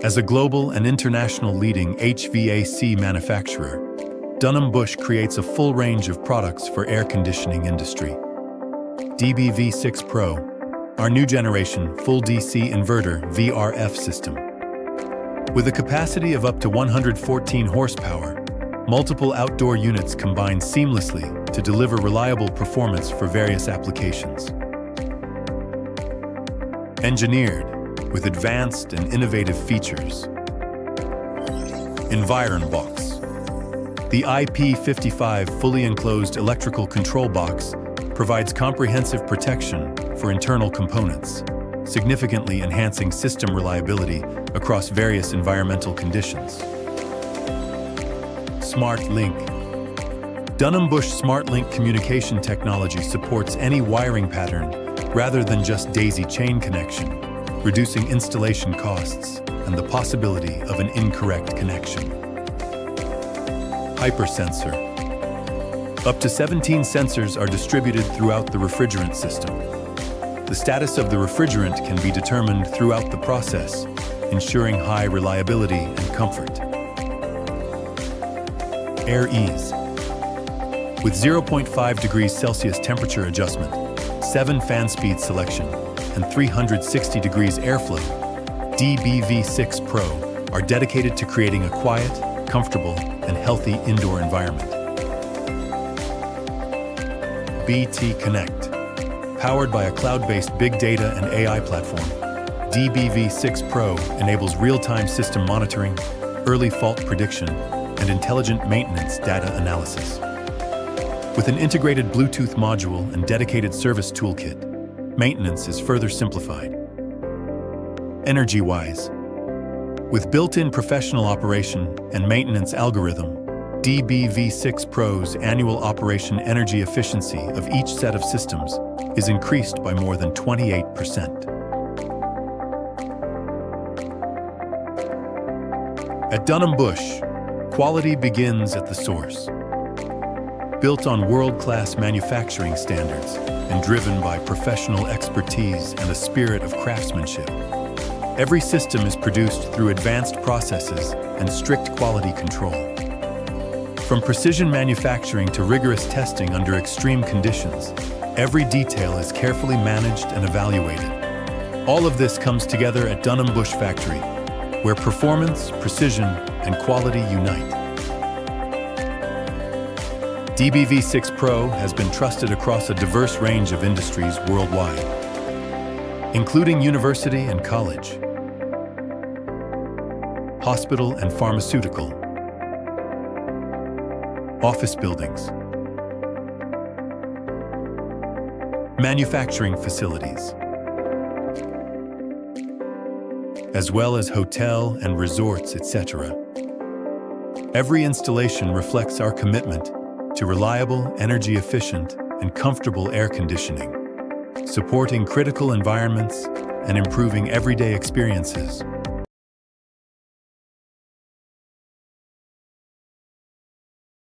As a global and international leading HVAC manufacturer, Dunham-Bush creates a full range of products for air conditioning industry. DBV6 Pro, our new generation full DC inverter VRF system. With a capacity of up to 114 horsepower, multiple outdoor units combine seamlessly to deliver reliable performance for various applications. Engineered with advanced and innovative features. EnvironBox. The IP55 fully enclosed electrical control box provides comprehensive protection for internal components, significantly enhancing system reliability across various environmental conditions. SmartLink. Dunham-Bush SmartLink communication technology supports any wiring pattern rather than just daisy chain connection, reducing installation costs and the possibility of an incorrect connection. Hypersensor. Up to 17 sensors are distributed throughout the refrigerant system. The status of the refrigerant can be determined throughout the process, ensuring high reliability and comfort. Air Ease. With 0.5 degrees Celsius temperature adjustment, 7 fan speed selection, and 360 degrees airflow, DBV6 Pro are dedicated to creating a quiet, comfortable, and healthy indoor environment. BT Connect. Powered by a cloud-based big data and AI platform, DBV6 Pro enables real-time system monitoring, early fault prediction, and intelligent maintenance data analysis. With an integrated Bluetooth module and dedicated service toolkit, maintenance is further simplified. Energy-wise, with built-in professional operation and maintenance algorithm, DBV6 Pro's annual operation energy efficiency of each set of systems is increased by more than 28%. At Dunham-Bush, quality begins at the source. Built on world-class manufacturing standards and driven by professional expertise and a spirit of craftsmanship, every system is produced through advanced processes and strict quality control. From precision manufacturing to rigorous testing under extreme conditions, every detail is carefully managed and evaluated. All of this comes together at Dunham-Bush Factory, where performance, precision, and quality unite. DBV6 Pro has been trusted across a diverse range of industries worldwide, including university and college, hospital and pharmaceutical, office buildings, manufacturing facilities, as well as hotel and resorts, etc. Every installation reflects our commitment to reliable, energy-efficient, and comfortable air conditioning, supporting critical environments and improving everyday experiences.